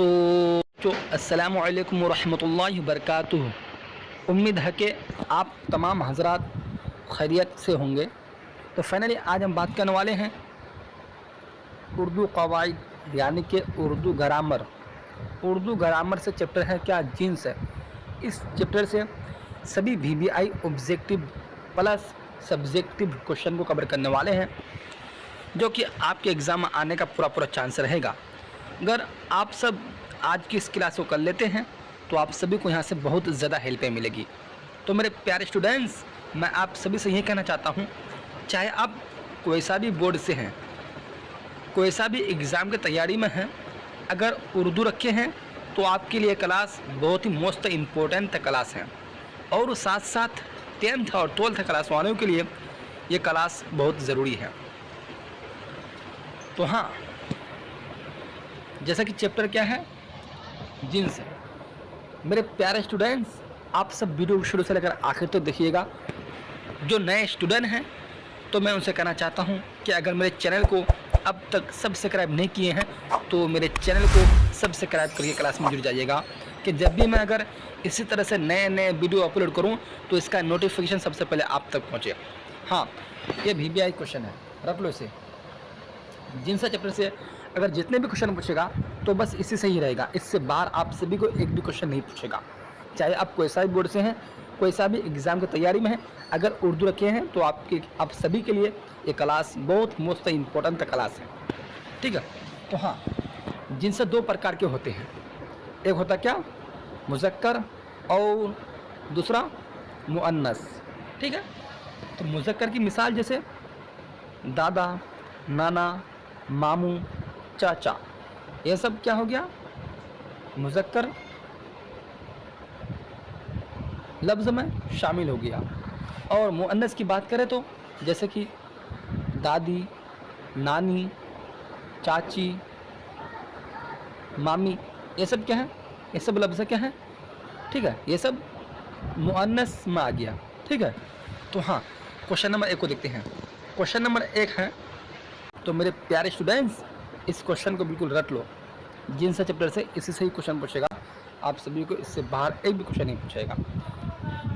तो अस्सलामु अलैकुम वरहमतुल्लाहि वबरकातुहू। उम्मीद है कि आप तमाम हज़रात खैरियत से होंगे। तो फाइनली आज हम बात करने वाले हैं उर्दू क़वाइद, यानी कि उर्दू ग्रामर। उर्दू ग्रामर से चैप्टर है क्या, जिन्स है। इस चैप्टर से सभी VBI objective plus subjective question को कवर करने वाले हैं, जो कि आपके एग्ज़ाम में आने का पूरा चांस रहेगा। अगर आप सब आज की इस क्लास को कर लेते हैं तो आप सभी को यहाँ से बहुत ज़्यादा हेल्प मिलेगी। तो मेरे प्यारे स्टूडेंट्स, मैं आप सभी से यही कहना चाहता हूँ, चाहे आप कोई सा भी बोर्ड से हैं, कोई सा भी एग्ज़ाम की तैयारी में हैं, अगर उर्दू रखे हैं तो आपके लिए क्लास बहुत ही मोस्ट इम्पोर्टेंट क्लास है। और साथ साथ 10th और 12th क्लास वालों के लिए ये क्लास बहुत ज़रूरी है। तो हाँ, जैसा कि चैप्टर क्या है, जिन्स है। मेरे प्यारे स्टूडेंट्स, आप सब वीडियो शुरू से लेकर आखिर तक देखिएगा। जो नए स्टूडेंट हैं तो मैं उनसे कहना चाहता हूं कि अगर मेरे चैनल को अब तक सब्सक्राइब नहीं किए हैं तो मेरे चैनल को सब्सक्राइब करके क्लास में जुड़ जाइएगा, कि जब भी मैं अगर इसी तरह से नए वीडियो अपलोड करूं तो इसका नोटिफिकेशन सबसे पहले आप तक पहुंचे। हाँ, ये VBI क्वेश्चन है, रख लो इसे। जिन्स चैप्टर से अगर जितने भी क्वेश्चन पूछेगा तो बस इसी से ही रहेगा, इससे बाहर आप सभी को एक भी क्वेश्चन नहीं पूछेगा। चाहे आप कोई सा भी बोर्ड से हैं, कोई सा भी एग्ज़ाम की तैयारी में हैं, अगर उर्दू रखे हैं तो आप सभी के लिए ये क्लास बहुत मोस्ट इम्पोर्टेंट क्लास है। ठीक है। तो हाँ, जिनसे दो प्रकार के होते हैं, एक होता क्या, मुज़क्कर, और दूसरा मुअन्नस। ठीक है। तो मुज़क्कर की मिसाल जैसे दादा, नाना, मामू, चाचा, ये सब क्या हो गया, मुज़क्कर लफ्ज़ में शामिल हो गया। और मुअन्नस की बात करें तो जैसे कि दादी, नानी, चाची, मामी, ये सब क्या है, ये सब लफ्ज़ क्या है। ठीक है, ये सब मुअन्नस में आ गया। ठीक है। तो हाँ, क्वेश्चन नंबर 1 को देखते हैं। क्वेश्चन नंबर 1 है, तो मेरे प्यारे स्टूडेंट्स इस क्वेश्चन को बिल्कुल रट लो। जिन्स चैप्टर से इसी से ही क्वेश्चन पूछेगा, आप सभी को इससे बाहर एक भी क्वेश्चन नहीं पूछेगा।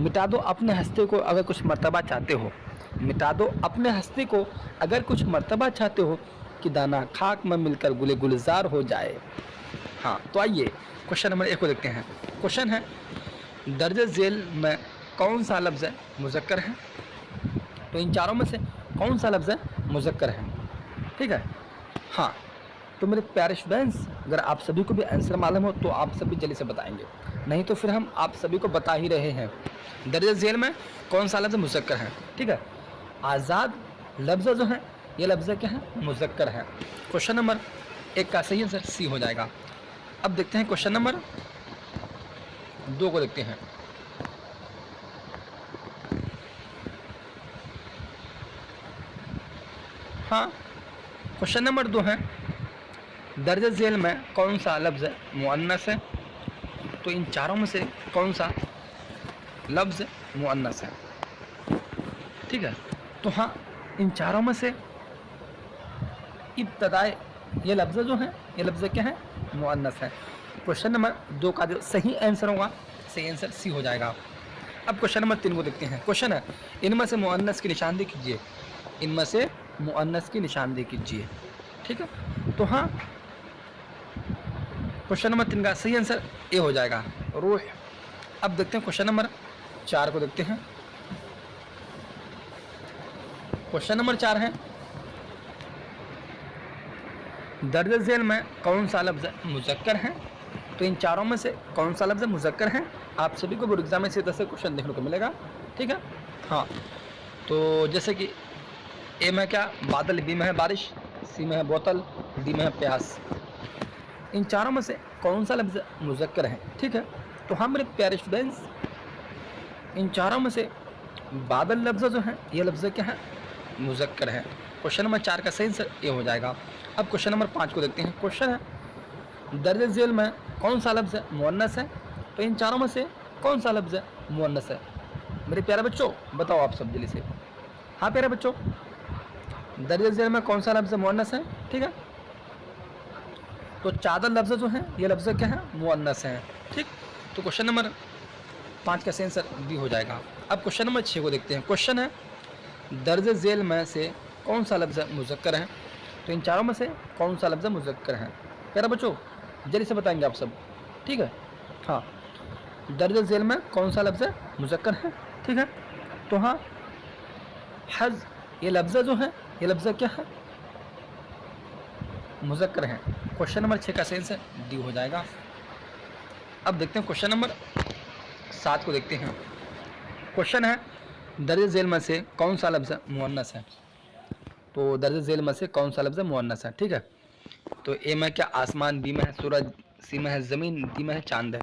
मिटा दो अपने हस्ते को अगर कुछ मर्तबा चाहते हो, मिटा दो अपने हस्ते को अगर कुछ मर्तबा चाहते हो, कि दाना खाक में मिलकर गुले गुलजार हो जाए। हाँ, तो आइए क्वेश्चन नंबर 1 को देखते हैं। क्वेश्चन है, दर्ज झेल में कौन सा लफ्ज़ है मुज़क्कर है। तो इन चारों में से कौन सा लफ्ज़ है मुज़क्कर है। ठीक है। हाँ, तो मेरे प्यारे स्टूडेंट्स, अगर आप सभी को भी आंसर मालूम हो तो आप सभी जल्दी से बताएंगे, नहीं तो फिर हम आप सभी को बता ही रहे हैं। दर्ज झेल में कौन सा लफ्ज़ मुज़क्कर है। ठीक है। आज़ाद लफ्ज़ जो है, ये लफ्ज़ क्या है, मुज़क्कर है। क्वेश्चन नंबर 1 का सही आंसर C हो जाएगा। अब देखते हैं क्वेश्चन नंबर 2 को देखते हैं। हाँ, क्वेश्चन नंबर 2 है, दर्ज झेल में कौन सा लफ्ज़ मुअन्नस है। तो इन चारों में से कौन सा लफ्ज़ मुअन्नस है। ठीक है। तो हाँ, इन चारों में से इब्तदाए ये लफ्ज़ जो हैं, ये लफ्ज़ क्या है, मुअन्नस है। क्वेश्चन नंबर 2 का जो सही आंसर होगा, सही आंसर C हो जाएगा। अब क्वेश्चन नंबर 3 को देखते हैं। क्वेश्चन है, इनमें से मुअन्नस की निशानदेही कीजिए। इनमें से मुअन्नस की निशानदेही कीजिए। ठीक है। तो हाँ, क्वेश्चन नंबर 3 का सही आंसर A हो जाएगा, रूह। अब देखते हैं क्वेश्चन नंबर 4 को देखते हैं। क्वेश्चन नंबर 4 है, दर्ज झेल में कौन सा लफ्ज़ मुज़क्कर है। तो इन चारों में से कौन सा लफ्ज़ मुज़क्कर है। आप सभी को बोर्ड एग्जाम में इसी तरह से क्वेश्चन देखने को मिलेगा। ठीक है। हाँ, तो जैसे कि A में क्या, बादल, B में है बारिश, C में है बोतल, D में है प्यास। इन चारों में से कौन सा लफ्ज़ मुज़क्कर है। ठीक है। तो हाँ मेरे प्यारे स्टूडेंट्स, इन चारों में से बादल लफ्ज़ जो है, ये लफ्ज़ क्या है, मुज़क्कर है। क्वेश्चन नंबर 4 का सही आंसर A हो जाएगा। अब क्वेश्चन नंबर 5 को देखते हैं। क्वेश्चन है, दर्ज झेल में कौन सा लफ्ज़ मुअन्नस है। तो इन चारों में से कौन सा लफ्ज़ मुअन्नस है। मेरे प्यारे बच्चों, बताओ आप सब जल्दी से। हाँ प्यारे बच्चों, दर्ज झेल में कौन सा लफ्ज़ मुअन्नस है। ठीक है। तो चादर लफ्ज़ जो है ये लफ्ज़ क्या है, मुअन्नस है। ठीक, तो क्वेश्चन नंबर 5 का सही आंसर बी हो जाएगा। अब क्वेश्चन नंबर 6 को देखते हैं। क्वेश्चन है दर्ज झेल में से कौन सा लफ्ज़ मुज़क्कर है। तो इन चारों में से कौन सा लफ्ज़ मुज़क्कर है। प्यारे बच्चों जल्दी से बताएंगे आप सब, ठीक है। हाँ, दर्ज झेल में कौन सा लफ्ज़ मुज़क्कर है, ठीक है। तो हाँ, हज ये लफ्ज़ जो है ये लफ्ज़ क्या है, मुज़क्कर है। क्वेश्चन नंबर 6 का सही आंसर डी हो जाएगा। अब देखते हैं क्वेश्चन नंबर 7 को देखते हैं। क्वेश्चन है दर्ज झेल में से कौन सा लफ्ज़ मुअन्नस है। तो दर्ज झेल में से कौन सा लफ्ज़ मुअन्नस है, ठीक है। तो ए में क्या आसमान, बी में है सूरज, सी में है ज़मीन, डी में है चांद है।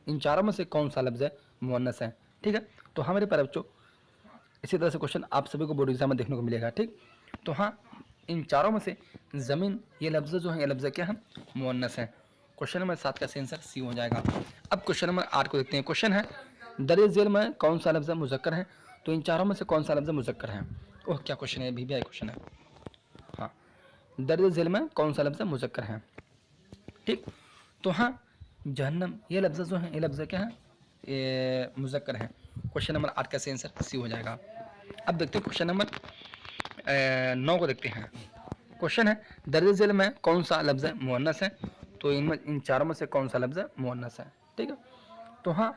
इन चारों में से कौन सा लफ्ज़ मुअन्नस है, ठीक है। तो हाँ मेरे प्यारे बच्चों, इसी तरह से क्वेश्चन आप सभी को बोर्ड एग्जाम में देखने को मिलेगा, ठीक। तो हाँ, इन चारों में से ज़मीन ये लफ्ज़ जो है ये लफ्ज़ क्या है, मुअन्नस है। क्वेश्चन नंबर 7 का सही आंसर सी हो जाएगा। अब क्वेश्चन नंबर 8 को देखते हैं। क्वेश्चन है दर्ज झेल में कौन सा लफ्ज़ मुज़क्कर है। तो इन चारों में से कौन सा लफ्ज़ मुज़क्कर है। ओह क्या क्वेश्चन है, भी क्वेश्चन है। हाँ, दर्ज झेल में कौन सा लफ्ज़ मुज़क्कर है, ठीक। तो हाँ, जहन्नम ये लफ्ज़ जो है ये लफ्ज़ क्या है, ये मुज़क्कर है। क्वेश्चन नंबर 8 का सही आंसर सी हो जाएगा। अब देखते हैं क्वेश्चन नंबर 9 को देखते हैं। क्वेश्चन है दर्ज झेल में कौन सा लफ्ज़ मुअन्नस है। तो इनमें इन चारों में से कौन सा लफ्ज़ मुअन्नस है, ठीक है। तो हाँ,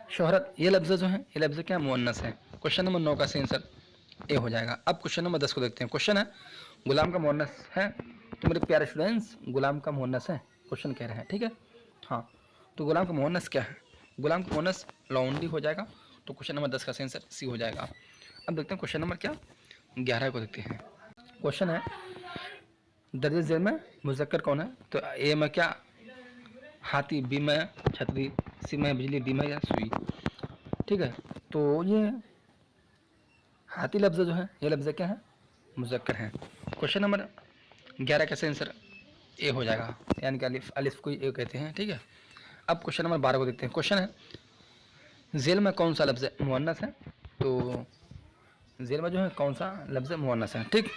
शोहरत ये लफ्ज़ जो है ये लफ्ज़ क्या मुअन्नस है। क्वेश्चन नंबर 9 का सही आंसर ए हो जाएगा। अब क्वेश्चन नंबर 10 को देखते हैं। क्वेश्चन है गुलाम का मुअन्नस है। तो मेरे प्यारे स्टूडेंट्स, गुलाम का मुअन्नस है क्वेश्चन कह रहे हैं, ठीक है। हाँ, तो गुलाम का मुअन्नस क्या है, गुलाम का मुअन्नस लौंडी हो जाएगा। तो क्वेश्चन नंबर 10 का सही आंसर सी हो जाएगा। अब देखते हैं क्वेश्चन नंबर क्या 11 को देखते हैं। क्वेश्चन है दर्ज झेल में मुज़क्कर कौन है। तो ए में क्या हाथी, बी में छतरी, सी में बिजली, डी में या सुई, ठीक है। तो ये हाथी लफ्ज़ जो है ये लफ्ज़ क्या है, मुज़क्कर है। क्वेश्चन नंबर 11 का सही आंसर ए हो जाएगा, यानी कि अलिफ को ए कहते हैं, ठीक है। अब क्वेश्चन नंबर 12 को देखते हैं। क्वेश्चन है झेल में कौन सा लफ्ज़ मुअन्नस है। तो झेल में जो है कौन सा लफ्ज़ मुअन्नस है, ठीक।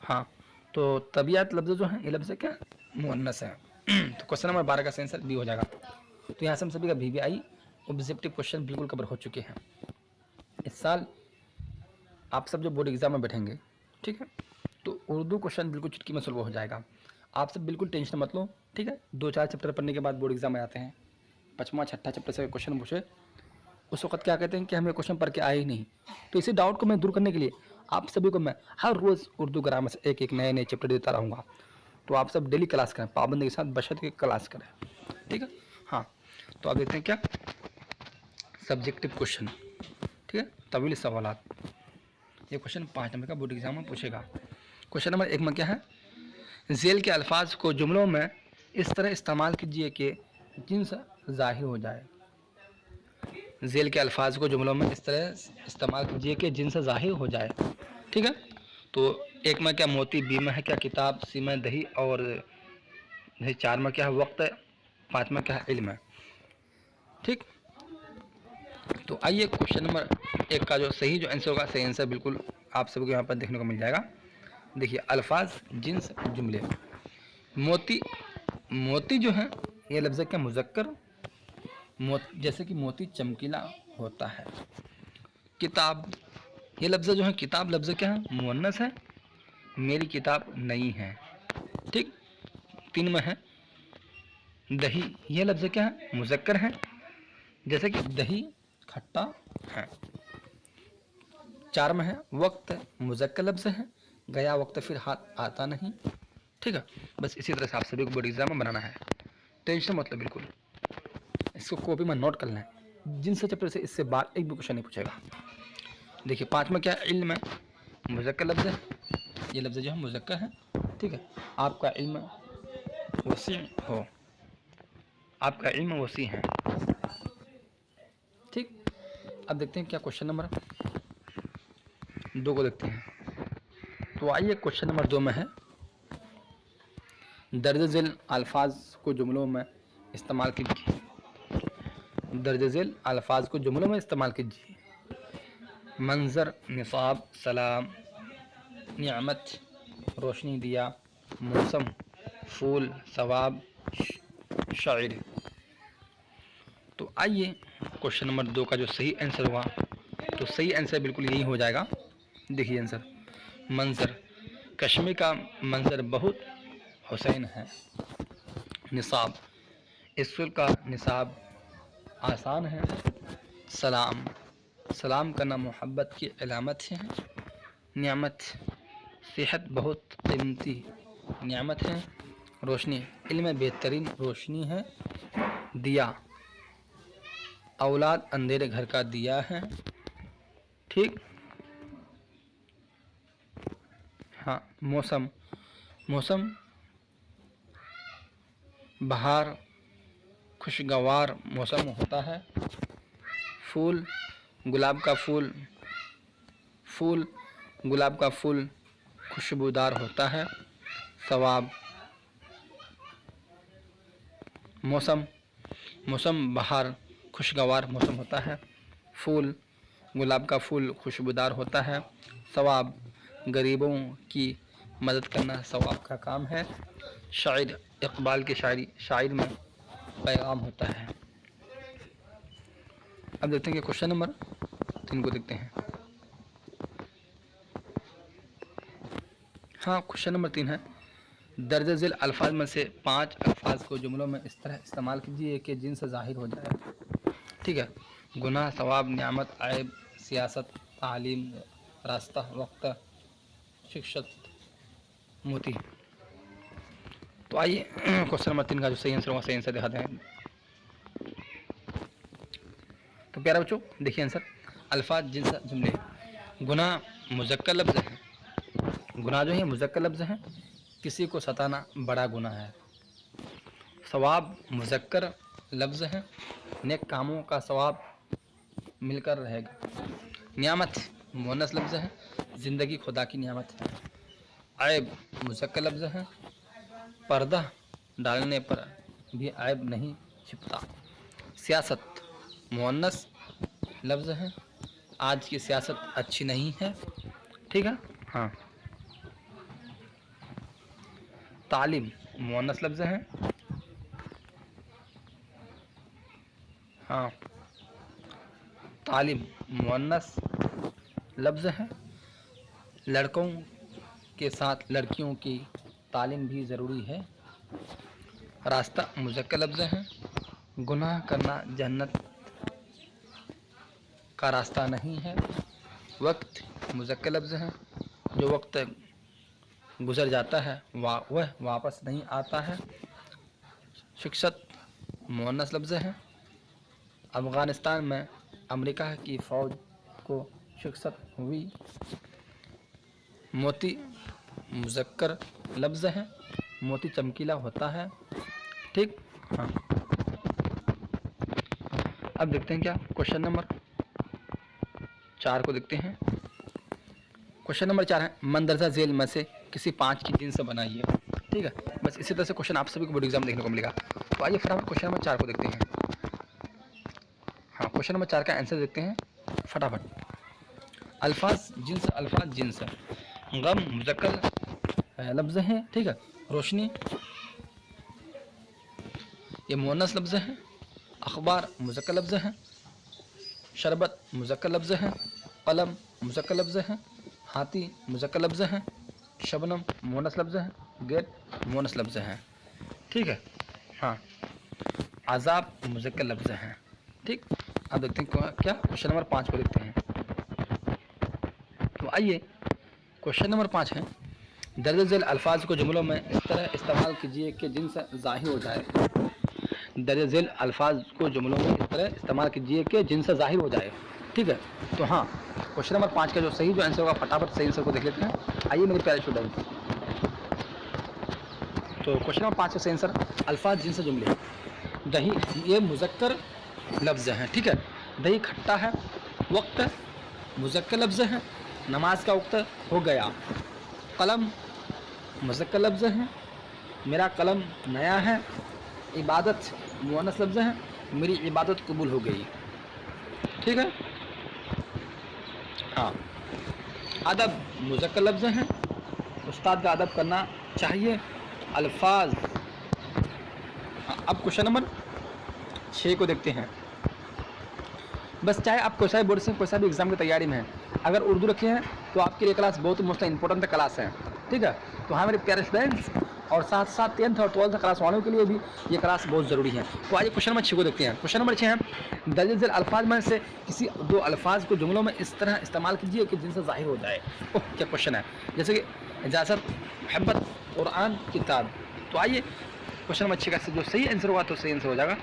हाँ, तो तबियत लफ्ज़ जो है ये लफ्ज़ क्या मुअन्नस है। तो क्वेश्चन नंबर 12 का सही आंसर बी हो जाएगा। तो यहाँ से हम सभी का VVI ऑब्जेक्टिव क्वेश्चन बिल्कुल कवर हो चुके हैं। इस साल आप सब जो बोर्ड एग्जाम में बैठेंगे, ठीक है, तो उर्दू क्वेश्चन बिल्कुल चुटकी में सॉल्व हो जाएगा। आप सब बिल्कुल टेंशन मत लो, ठीक है। 2-4 चैप्टर पढ़ने के बाद बोर्ड एग्जाम में आते हैं, 5वां 6ठा चैप्टर से क्वेश्चन पूछे, उस वक्त क्या कहते हैं कि हमें क्वेश्चन पढ़ के आए ही नहीं। तो इसी डाउट को मैं दूर करने के लिए आप सभी को मैं हर रोज़ उर्दू ग्रामर से एक एक नए चैप्टर देता रहूँगा। तो आप सब डेली क्लास करें, पाबंदी के साथ बशर्ते की क्लास करें, ठीक है। हाँ, तो आप देखते हैं क्या सब्जेक्टिव क्वेश्चन, ठीक है, तवील सवालात। ये क्वेश्चन 5 नंबर का बोर्ड एग्जाम में पूछेगा। क्वेश्चन नंबर 1 में क्या है, झेल के अल्फाज को जुमलों में इस तरह इस्तेमाल कीजिए कि जिन्स ज़ाहिर हो जाए। झेल के अल्फाज को जुमलों में इस तरह इस्तेमाल कीजिए कि जिन्स ज़ाहिर हो जाए, ठीक है। तो 1 में क्या मोती, बी में है क्या किताब, सी में दही, और 4 में क्या है वक्त, 5 में क्या है इल्म है, ठीक। तो आइए क्वेश्चन नंबर 1 का जो आंसर होगा, सही आंसर बिल्कुल आप सभी को यहाँ पर देखने को मिल जाएगा। देखिए अल्फाज, जिन्स, जुमले। मोती, मोती जो है ये लफ्ज़ क्या मुज़क्कर, जैसे कि मोती चमकीला होता है। किताब ये लफ्ज़ जो है, किताब लफ्ज़ क्या है मुअन्नस है, मेरी किताब नहीं है, ठीक। 3 में है दही, ये लफ्ज़ क्या है मुज़क्कर है, जैसे कि दही खट्टा है। 4 में है वक्त, मुज़क्कर लफ्ज़ है, गया वक्त फिर हाथ आता नहीं, ठीक है। बस इसी तरह से आप सभी को बोर्ड एग्जाम में बनाना है, टेंशन मतलब बिल्कुल। इसको कॉपी में नोट कर लें, जिनसे चैप्टर से इससे बार एक भी क्वेश्चन नहीं पूछेगा। देखिए 5 में क्या इल्म है, मुज़क्कर लफ्ज़ है, ये लफ्ज़ जो है मुज़क्कर है, ठीक है। आपका इल्म वसी हो, आपका इल्म वसी है, ठीक। अब देखते हैं क्या क्वेश्चन नंबर 2 को देखते हैं। तो आइए क्वेश्चन नंबर 2 में है दर्ज झेल अल्फाज को जुमलों में इस्तेमाल कीजिए। दर्ज झेल अल्फाज को जुमलों में इस्तेमाल कीजिए। मंजर, निसाब, सलाम, नियामत, रोशनी दिया, मौसम, फूल, सवाब, शायर। तो आइए क्वेश्चन नंबर 2 का जो सही आंसर हुआ, तो सही आंसर बिल्कुल यही हो जाएगा। देखिए आंसर, मंजर, कश्मीर का मंजर बहुत हुसैन है। निसाब, स्कूल का निसाब आसान है। सलाम, सलाम करना मोहब्बत की अलामत है। नियामत, सेहत बहुत कीमती नियामत है। रोशनी, इल्म बेहतरीन रोशनी है। दिया, औलाद अंधेरे घर का दिया है। ठीक। हाँ, मौसम, मौसम बहार खुशगवार मौसम होता है। फूल, गुलाब का फूल, फूल गुलाब का फूल खुशबूदार होता है। सवाब, मौसम, मौसम बहार खुशगवार मौसम होता है। फूल गुलाब का फूल खुशबूदार होता है। सवाब, गरीबों की मदद करना सवाब का काम है। शायर, इकबाल की शायरी, शायर में पैगाम होता है। अब देखते हैं कि क्वेश्चन नंबर 3 को देखते हैं। हाँ, क्वेश्चन नंबर 3 है, दर्ज झेल अल्फाज में से 5 अल्फाज को जुमलों में इस तरह इस्तेमाल कीजिए कि जिनसे ज़ाहिर हो जाए। ठीक है। गुनाह, सवाब, नियामत, आयब, सियासत, तालीम, रास्ता, वक्त, शिक्षक, मोती। तो आइए क्वेश्चन नंबर 3 का जो सही आंसर होगा, सही आंसर दिखाते हैं। तो प्यारे बच्चों देखिए आंसर, अल्फाज जिनस जुमले। गुनाह मुज़क्कर लफ्ज़ है, गुनाह जो है मुज़क्कर लफ्ज़ है, किसी को सताना बड़ा गुनाह है। सवाब मुज़क्कर लफ्ज़ है, नेक कामों का सवाब मिलकर रहेगा। नियामत मुअन्नस लफ्ज़ है, ज़िंदगी खुदा की नियामत है। आयब मुज़क्कर लफ्ज़ है, पर्दा डालने पर भी आयब नहीं छिपता। सियासत मुअन्नस लफ्ज़ है, आज की सियासत अच्छी नहीं है। ठीक है। हाँ। तालीम मुअन्नस लफ्ज़ है। हाँ, तालीम मुअन्नस लफ्ज़ है, लड़कों के साथ लड़कियों की तालीम भी ज़रूरी है। रास्ता मुज़क्कर लफ्ज़ है, गुनाह करना जन्नत का रास्ता नहीं है। वक्त मुज़क्कर लफ्ज़ है, जो वक्त गुज़र जाता है वह वापस नहीं आता है। शिक्षक मुअन्नस लफ्ज़ है, अफ़गानिस्तान में अमेरिका की फ़ौज को शिकस्त हुई। मोती मुज़क्कर लफ्ज़ है, मोती चमकीला होता है। ठीक। हाँ। अब देखते हैं क्या क्वेश्चन नंबर 4 को देखते हैं। क्वेश्चन नंबर 4 है, मंदरजा झेल में से किसी 5 की जिन्स बनाइए। ठीक है। बस इसी तरह से क्वेश्चन आप सभी को बोर्ड एग्जाम देखने को मिलेगा। तो आइए फटाफट क्वेश्चन नंबर 4 को देखते हैं। हाँ, क्वेश्चन नंबर 4 का आंसर देखते हैं फटाफट। अल्फाज जिन्स, गम मुज़क्कर लफ्ज़ है। ठीक है। रोशनी ये मुअन्नस लफ्ज़ है। अखबार मुज़क्कर लफ्ज़ है। शरबत मुज़क्कर लफ्ज़ है। कलम मुज़क्कर लफ्ज़ है। हाथी मुज़क्कर लफ्ज़ है। शबनम मुअन्नस लफ्ज़ है। गेट मुअन्नस लफ्ज़ है। ठीक है। हाँ, आज़ाब मुज़क्कर लफ्ज़ है। ठीक। अब देखते हैं क्या क्वेश्चन नंबर 5 को देखते हैं। तो आइए क्वेश्चन नंबर 5 है, दर्ज झेल अल्फाज को जुमलों में इस तरह इस्तेमाल कीजिए कि जिनसे ज़ाहिर हो जाए। दर्ज झेल अल्फाज को जुमलों में इस तरह इस्तेमाल कीजिए कि जिनसे ज़ाहिर हो जाए। ठीक है। तो हाँ, क्वेश्चन नंबर 5 का जो सही जो आंसर होगा, फटाफट सही आंसर को देख लेते हैं। आइए मेरे प्यारे स्टूडेंट्स। तो क्वेश्चन नंबर 5 का सही आंसर, अल्फाज जिनसे जुमले। दही ये मुज़क्कर लफ्ज़ हैं। ठीक है। दही खट्टा है। वक्त मुज़क्कर लफ्ज़ है, नमाज का वक्त हो गया। कलम मुज़क्कर लफ्ज़ है, मेरा कलम नया है। इबादत मुअन्नस लफ्ज़ है, मेरी इबादत कबूल हो गई। ठीक है। हाँ, अदब मुज़क्कर लफ्ज़ है, उस्ताद का अदब करना चाहिए। अल्फाज। अब क्वेश्चन नंबर 6 को देखते हैं। बस चाहे आप कोई सा भी बोर्ड से कोई सा भी एग्जाम की तैयारी में है, अगर उर्दू रखे हैं तो आपके लिए क्लास बहुत मोस्ट इंपॉर्टेंट क्लास है, ठीक है। तो हाँ मेरे प्यारे स्टूडेंट्स, और साथ साथ 10th और 12th क्लास वालों के लिए भी ये क्लास बहुत ज़रूरी है। तो आइए क्वेश्चन नंबर 6 को देखते हैं। क्वेश्चन नंबर 6 है दर्ज झेल अल्फाज में से किसी दो अल्फाज को जुमलों में इस तरह इस्तेमाल कीजिए कि जिनसे जाहिर हो जाए। ओह क्या क्वेश्चन है, जैसे कि इजाज़त, मोहब्बत, कुरान, किताब। तो आइए क्वेश्चन नंबर 6 का जो सही आंसर होगा तो सही आंसर हो जाएगा।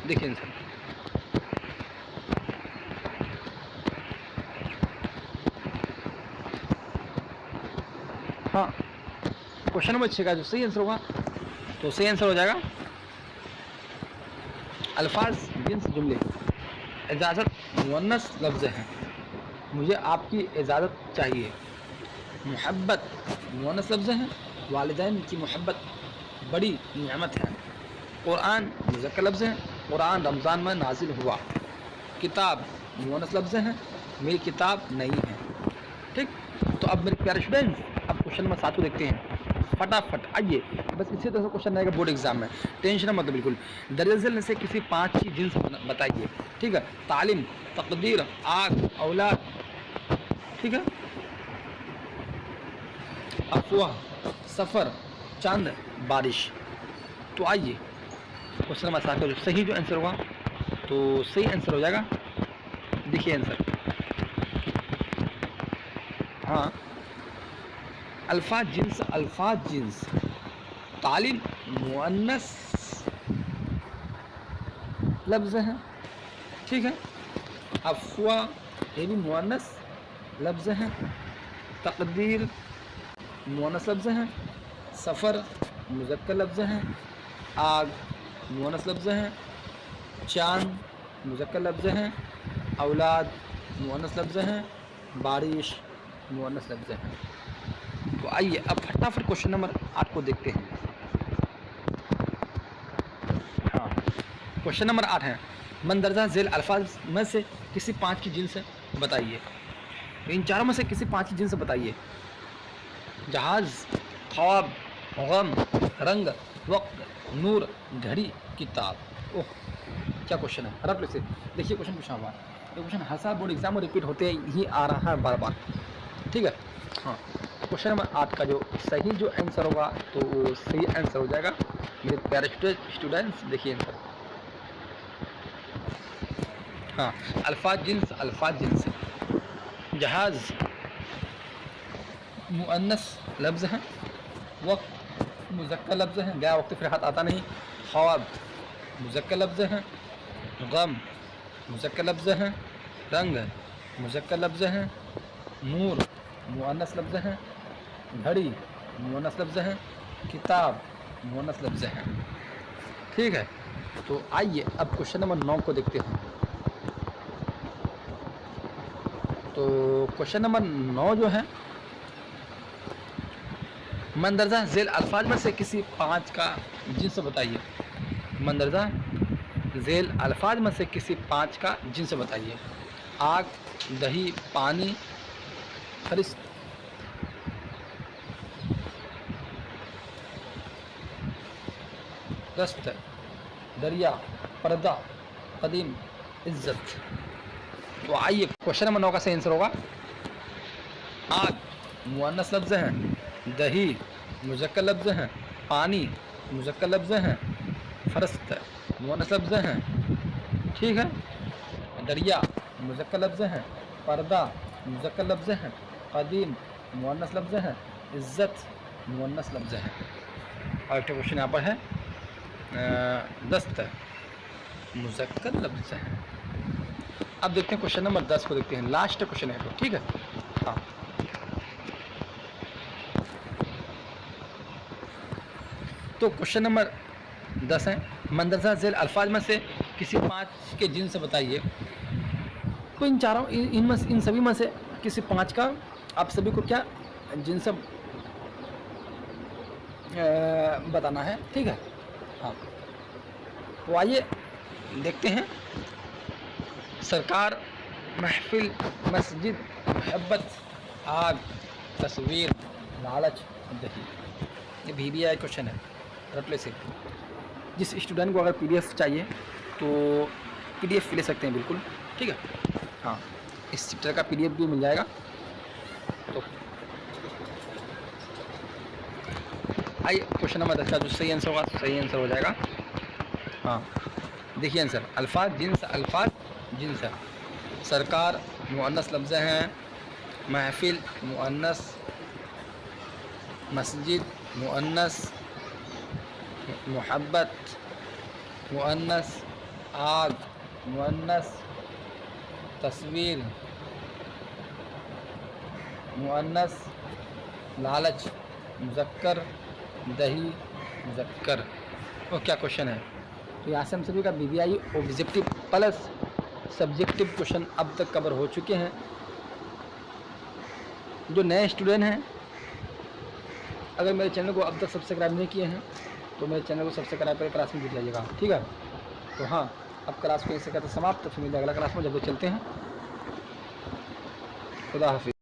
देखिए आंसर, हाँ क्वेश्चन नंबर 6 का जो सही आंसर होगा तो सही आंसर हो जाएगा अल्फाज जिन्स जुमले। इजाज़त मुअन्नस लफ्ज़ है, मुझे आपकी इजाज़त चाहिए। मोहब्बत मुअन्नस लफ्ज़ है, वालिदैन की मोहब्बत बड़ी नेमत है। कुरान मुज़क्कर लफ्ज़ है, कुरान रमज़ान में नाजिल हुआ। किताब मुअन्नस लफ्ज़ है, मेरी किताब नहीं है। ठीक, तो अब मेरे प्यारे स्टूडेंट्स, अब क्वेश्चन नंबर 7 को देखते हैं फटाफट। आइए, बस इसी तरह से क्वेश्चन रहेगा बोर्ड एग्जाम में, टेंशन मत बिल्कुल। दरअसल में से किसी 5 की जिन्स बताइए, ठीक है। तालीम, तकदीर, आग, औलाद, ठीक है। अफवाह, सफ़र, चांद, बारिश। तो आइए क्वेश्चन नंबर 7 का जो सही जो आंसर होगा तो सही आंसर हो जाएगा। देखिए आंसर, हाँ अल्फाज जिन्स। तालीम मुअन्नस लफ्ज़ है, ठीक है। अफवाह ये भी मुअन्नस लफ्ज़ है। तकदीर मुअन्नस लफ्ज़ है। सफ़र मुज़क्कर लफ्ज़ है। आग मुअन्नस लफ्ज़ है। चांद मुज़क्कर लफ्ज़ है। औलाद मुअन्नस लफ्ज़ है। बारिश मुअन्नस लफ्ज़ है। तो आइए अब फटाफट क्वेश्चन नंबर 8 को देखते हैं। हाँ क्वेश्चन नंबर 8 है मंदरजा झेल अल्फाज में से किसी 5 की जिन्स बताइए। तो इन चारों में से किसी 5 की जिन्स बताइए। जहाज़, ख्वाब, गम, रंग, वक्त, नूर, घड़ी, किताब। ओह क्या क्वेश्चन है, रब से देखिए क्वेश्चन पूछा हुआ। ये क्वेश्चन हर साल बोर्ड एग्जाम में रिपीट होते ही आ रहा है बार बार, ठीक है। हाँ क्वेश्चन नंबर 8 का जो सही जो आंसर होगा तो वो सही आंसर हो जाएगा मेरे प्यारे स्टूडेंट्स। देखिए आंसर, हाँ अल्फाज जिन्स। जहाज़ मुअन्नस लफ्ज़ है। वक्त मुज़क्कर लफ्ज़ है, गया वक्त फिर हाथ आता नहीं। ख्वाब मुज़क्कर लफ्ज़ है। गम मुज़क्कर लफ्ज़ है। रंग मुज़क्कर लफ्ज़ है। नूर मुअन्नस लफ्ज़ है। घड़ी मुअन्नस लफ्ज़ है। किताब मुअन्नस लफ्ज़ है, ठीक है। तो आइए अब क्वेश्चन नंबर 9 को देखते हैं। तो क्वेश्चन नंबर 9 जो है मंदरजा झेल अल्फाज में से किसी 5 का जिन्स बताइए। मंदरजा झेल अल्फाज में से किसी 5 का जिन्स बताइए। आग, दही, पानी, फरिश्त। दस्त, दरिया, पर्दा, कदीम, इज्जत। तो आइए क्वेश्चन नंबर 9 का सही आंसर होगा आग मुअन्नस लफ्ज़ है। दही मुज़क्कर लफ्ज़ है। पानी मुज़क्कर लफ्ज़ है। फरिश्त मुअन्नस लफ्ज़ है, ठीक है। दरिया मुज़क्कर लफ्ज़ है। पर्दा मुज़क्कर लफ्ज़ है। कदीम मुअन्नस लफ्ज़ है। इज़्ज़त मुअन्नस लफ्ज़ है। और एक क्वेश्चन यहाँ पर है दस्त मुज़क्कर लफ्ज़ है। अब देखते हैं क्वेश्चन नंबर 10 को देखते हैं, लास्ट क्वेश्चन है तो, ठीक है। हाँ तो क्वेश्चन नंबर 10 है मंदरजा झेल अल्फाज में से किसी 5 के जिन्स बताइए। तो इन चारों इन सभी में से किसी 5 का आप सभी को क्या जिन्स बताना है, ठीक है। हाँ तो आइए देखते हैं। सरकार, महफिल, मस्जिद, मोहब्बत, आग, तस्वीर, लालच, दही। ये VBI क्वेश्चन है, रट लो इसे। जिस स्टूडेंट को अगर PDF चाहिए तो PDF ले सकते हैं बिल्कुल, ठीक है। हाँ, इस चैप्टर का PDF भी मिल जाएगा। तो आइए क्वेश्चन नंबर 10 का जो सही आंसर होगा, सही आंसर हो जाएगा। हाँ देखिए आंसर, अल्फाज जिन्स, अल्फाज जिन्स है। सरकार मुअन्नस लफ्ज़ हैं, महफिल मुअन्नस, मस्जिद मुअन्नस, मोहब्बत मुअन्नस, आग मुअन्नस, तस्वीर मुअन्नस, लालच मुज़क्कर, दही मुज़क्कर। वो क्या क्वेश्चन है? तो यहाँ से हम सभी का VBI objective plus subjective question अब तक कवर हो चुके हैं। जो नए स्टूडेंट हैं, अगर मेरे चैनल को अब तक सब्सक्राइब नहीं किए हैं तो मेरे चैनल को सब्सक्राइब करके क्लास में जुड़ जाइएगा, ठीक है। तो हाँ, अब क्लास को ऐसे कहते समाप्त, फिर मिलते अगला क्लास में जब चलते हैं। खुदा हाफिज़।